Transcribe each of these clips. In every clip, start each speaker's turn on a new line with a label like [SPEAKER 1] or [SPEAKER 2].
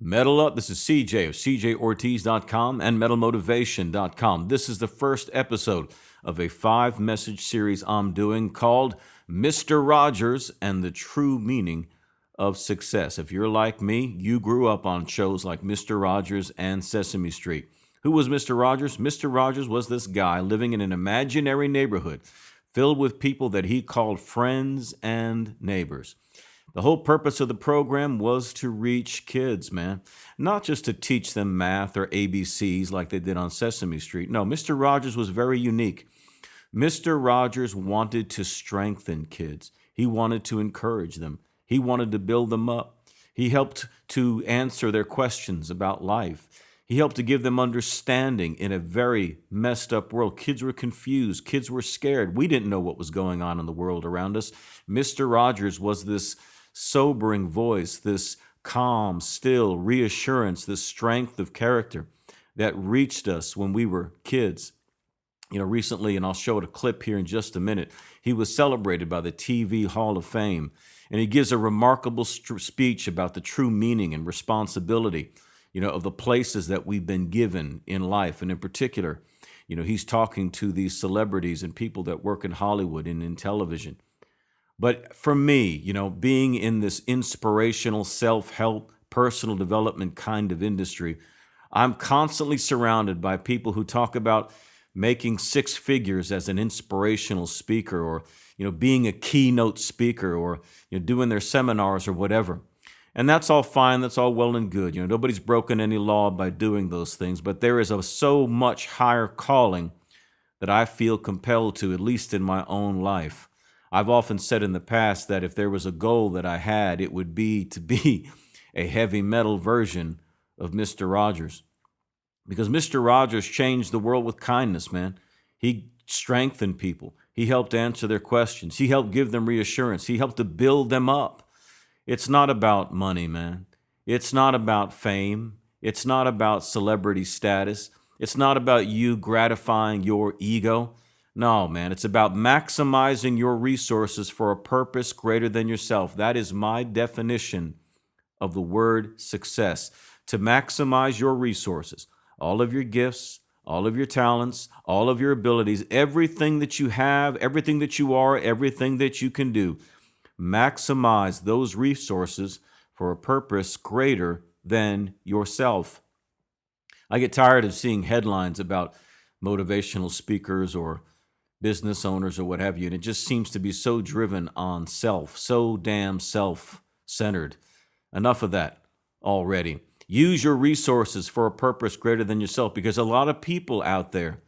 [SPEAKER 1] Metal Up. This is CJ of CJOrtiz.com and MetalMotivation.com. This is the first episode of a 5-message series I'm doing called Mr. Rogers and the True Meaning of Success. If you're like me, you grew up on shows like Mr. Rogers and Sesame Street. Who was Mr. Rogers? Mr. Rogers was this guy living in an imaginary neighborhood filled with people that he called friends and neighbors. The whole purpose of the program was to reach kids, man. Not just to teach them math or ABCs like they did on Sesame Street. No, Mr. Rogers was very unique. Mr. Rogers wanted to strengthen kids. He wanted to encourage them. He wanted to build them up. He helped to answer their questions about life. He helped to give them understanding in a very messed up world. Kids were confused. Kids were scared. We didn't know what was going on in the world around us. Mr. Rogers was this sobering voice, this calm, still reassurance, this strength of character that reached us when we were kids. Recently, and I'll show it a clip here in just a minute, he was celebrated by the TV Hall of Fame, and he gives a remarkable speech about the true meaning and responsibility, of the places that we've been given in life. And in particular, he's talking to these celebrities and people that work in Hollywood and in television. But for me, being in this inspirational self-help, personal development kind of industry, I'm constantly surrounded by people who talk about making 6 figures as an inspirational speaker, or, being a keynote speaker, or, doing their seminars or whatever. And that's all fine. That's all well and good. Nobody's broken any law by doing those things, but there is a so much higher calling that I feel compelled to, at least in my own life. I've often said in the past that if there was a goal that I had, it would be to be a heavy metal version of Mr. Rogers. Because Mr. Rogers changed the world with kindness, man. He strengthened people. He helped answer their questions. He helped give them reassurance. He helped to build them up. It's not about money, man. It's not about fame. It's not about celebrity status. It's not about you gratifying your ego. No, man, it's about maximizing your resources for a purpose greater than yourself. That is my definition of the word success. To maximize your resources, all of your gifts, all of your talents, all of your abilities, everything that you have, everything that you are, everything that you can do. Maximize those resources for a purpose greater than yourself. I get tired of seeing headlines about motivational speakers or business owners or what have you, and it just seems to be so driven on self, so damn self-centered. Enough of that already. Use your resources for a purpose greater than yourself, because a lot of people out there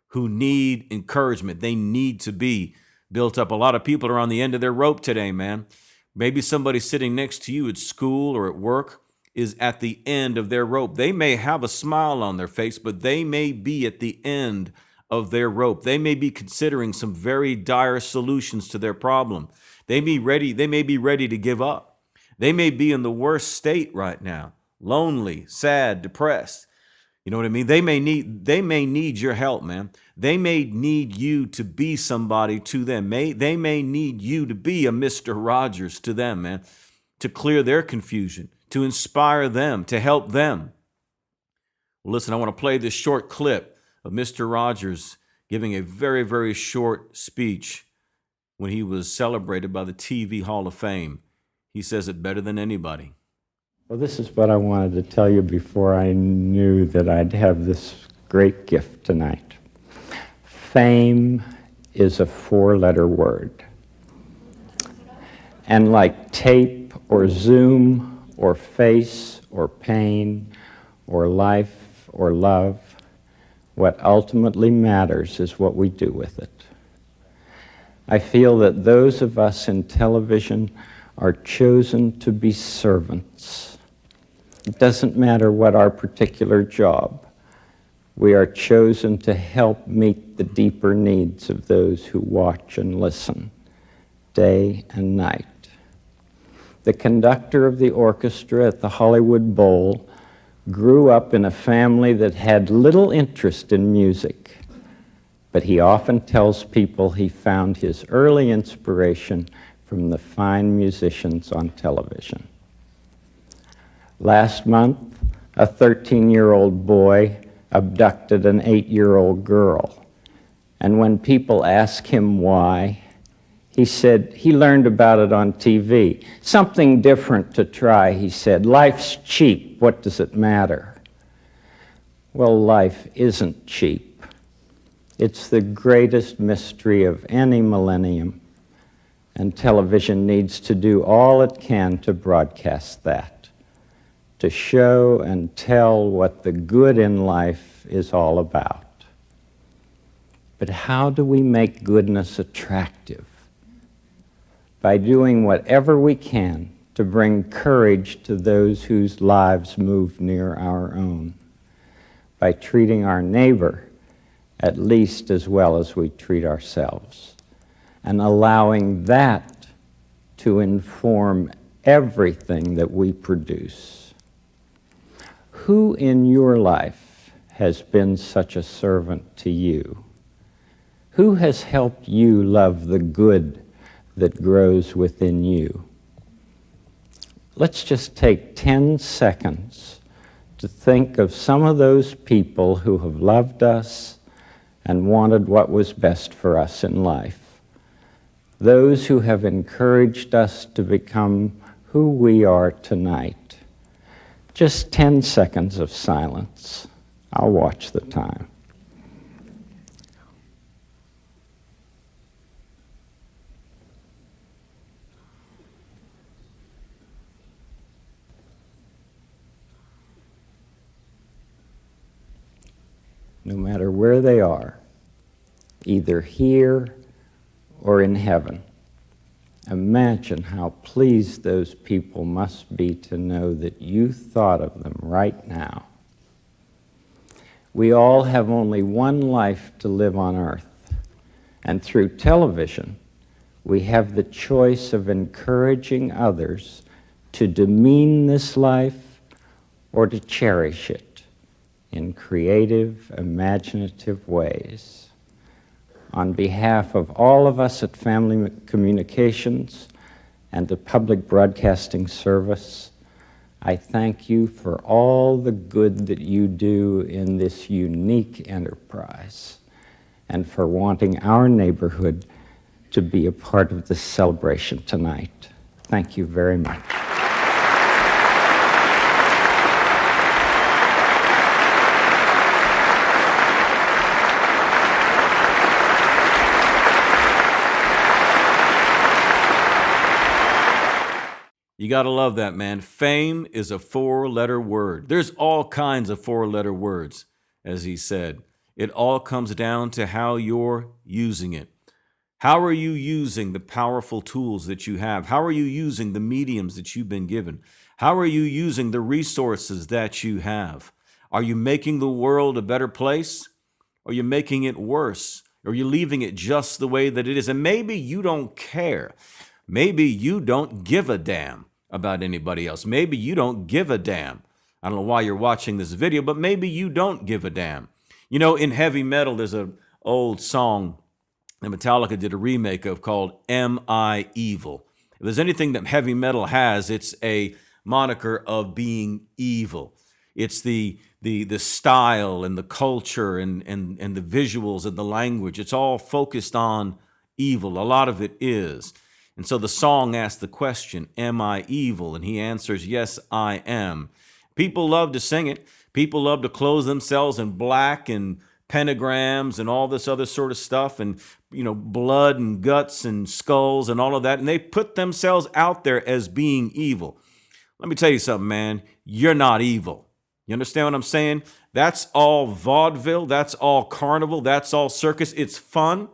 [SPEAKER 1] who need encouragement, they need to be built up. A lot of people are on the end of their rope today, man. Maybe somebody sitting next to you at school or at work is at the end of their rope. They may have a smile on their face, but they may be at the end of their rope. They may be considering some very dire solutions to their problem. They may be ready to give up. They may be in the worst state right now, lonely, sad, depressed. You know what I mean? They may need your help, man. They may need you to be somebody to them. They may need you to be a Mr. Rogers to them, man, to clear their confusion, to inspire them, to help them. Well, listen, I want to play this short clip of Mr. Rogers giving a very, very short speech when he was celebrated by the TV Hall of Fame. He says it better than anybody.
[SPEAKER 2] Well, this is what I wanted to tell you before I knew that I'd have this great gift tonight. Fame is a 4-letter word. And like tape or Zoom or face or pain or life or love, what ultimately matters is what we do with it. I feel that those of us in television are chosen to be servants. It doesn't matter what our particular job. We are chosen to help meet the deeper needs of those who watch and listen, day and night. The conductor of the orchestra at the Hollywood Bowl grew up in a family that had little interest in music, but he often tells people he found his early inspiration from the fine musicians on television. Last month, a 13-year-old boy abducted an 8-year-old girl. And when people ask him why, he said he learned about it on TV. Something different to try, he said. Life's cheap. What does it matter? Well, life isn't cheap. It's the greatest mystery of any millennium, and television needs to do all it can to broadcast that, to show and tell what the good in life is all about. But how do we make goodness attractive? By doing whatever we can to bring courage to those whose lives move near our own, by treating our neighbor at least as well as we treat ourselves, and allowing that to inform everything that we produce. Who in your life has been such a servant to you? Who has helped you love the good that grows within you? Let's just take 10 seconds to think of some of those people who have loved us and wanted what was best for us in life. Those who have encouraged us to become who we are tonight. Just 10 seconds of silence. I'll watch the time. No matter where they are, either here or in heaven. Imagine how pleased those people must be to know that you thought of them right now. We all have only one life to live on earth, and through television, we have the choice of encouraging others to demean this life or to cherish it in creative, imaginative ways. On behalf of all of us at Family Communications and the Public Broadcasting Service, I thank you for all the good that you do in this unique enterprise and for wanting our neighborhood to be a part of this celebration tonight. Thank you very much.
[SPEAKER 1] You got to love that, man. Fame is a 4-letter word. There's all kinds of 4-letter words, as he said. It all comes down to how you're using it. How are you using the powerful tools that you have? How are you using the mediums that you've been given? How are you using the resources that you have? Are you making the world a better place? Or are you making it worse? Or are you leaving it just the way that it is? And maybe you don't care. Maybe you don't give a damn about anybody else. Maybe you don't give a damn. I don't know why you're watching this video, but maybe you don't give a damn. You know, in heavy metal, there's an old song that Metallica did a remake of called Am I Evil? If there's anything that heavy metal has, it's a moniker of being evil. It's the style and the culture and the visuals and the language. It's all focused on evil. A lot of it is. And so the song asks the question, am I evil? And he answers, yes, I am. People love to sing it. People love to clothe themselves in black and pentagrams and all this other sort of stuff and, you know, blood and guts and skulls and all of that. And they put themselves out there as being evil. Let me tell you something, man. You're not evil. You understand what I'm saying? That's all vaudeville. That's all carnival. That's all circus. It's fun.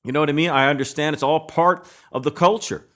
[SPEAKER 1] You know what I mean? I understand it's all part of the culture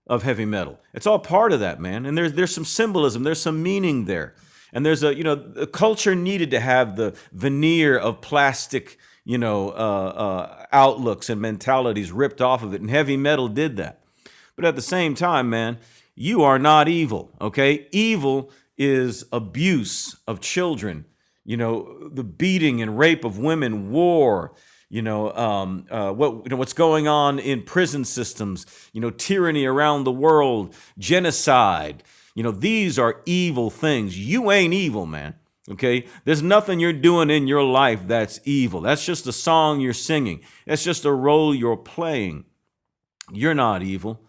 [SPEAKER 1] of heavy metal. It's all part of that, man. And there's some symbolism. There's some meaning there. And there's the culture needed to have the veneer of plastic, outlooks and mentalities ripped off of it. And heavy metal did that. But at the same time, man, you are not evil, okay? Evil is abuse of children, the beating and rape of women, war, what's going on in prison systems, tyranny around the world, genocide, These are evil things. You ain't evil, man. Okay? There's nothing you're doing in your life that's evil. That's just a song you're singing. That's just a role you're playing. You're not evil.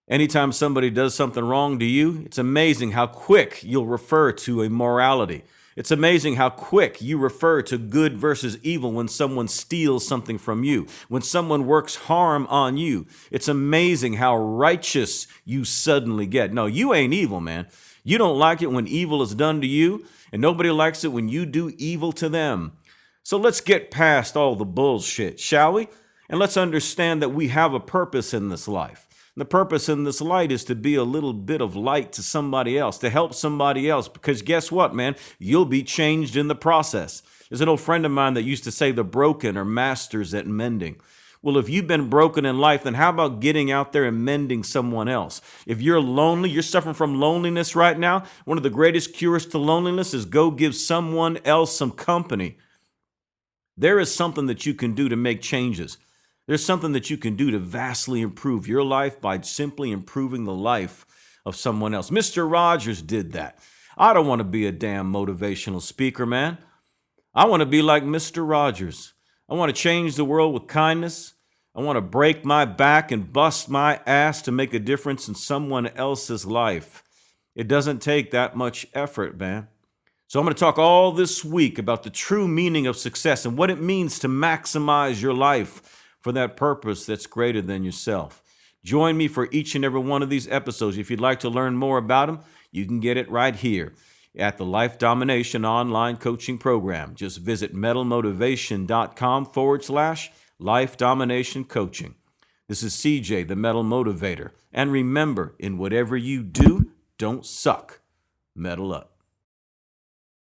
[SPEAKER 1] Anytime somebody does something wrong to you, it's amazing how quick you'll refer to a morality. It's amazing how quick you refer to good versus evil when someone steals something from you, when someone works harm on you. It's amazing how righteous you suddenly get. No, you ain't evil, man. You don't like it when evil is done to you, and nobody likes it when you do evil to them. So let's get past all the bullshit, shall we? And let's understand that we have a purpose in this life. The purpose in this light is to be a little bit of light to somebody else, to help somebody else, because guess what, man? You'll be changed in the process. There's an old friend of mine that used to say the broken are masters at mending. Well, if you've been broken in life, then how about getting out there and mending someone else? If you're lonely, you're suffering from loneliness right now, one of the greatest cures to loneliness is go give someone else some company. There is something that you can do to make changes. There's something that you can do to vastly improve your life by simply improving the life of someone else. Mr. Rogers did that. I don't want to be a damn motivational speaker, man. I want to be like Mr. Rogers. I want to change the world with kindness. I want to break my back and bust my ass to make a difference in someone else's life. It doesn't take that much effort, man. So I'm going to talk all this week about the true meaning of success and what it means to maximize your life for that purpose that's greater than yourself. Join me for each and every one of these episodes. If you'd like to learn more about them, you can get it right here at the Life Domination Online Coaching Program. Just visit metalmotivation.com/Life Domination Coaching. This is CJ, the Metal Motivator. And remember, in whatever you do, don't suck. Metal up.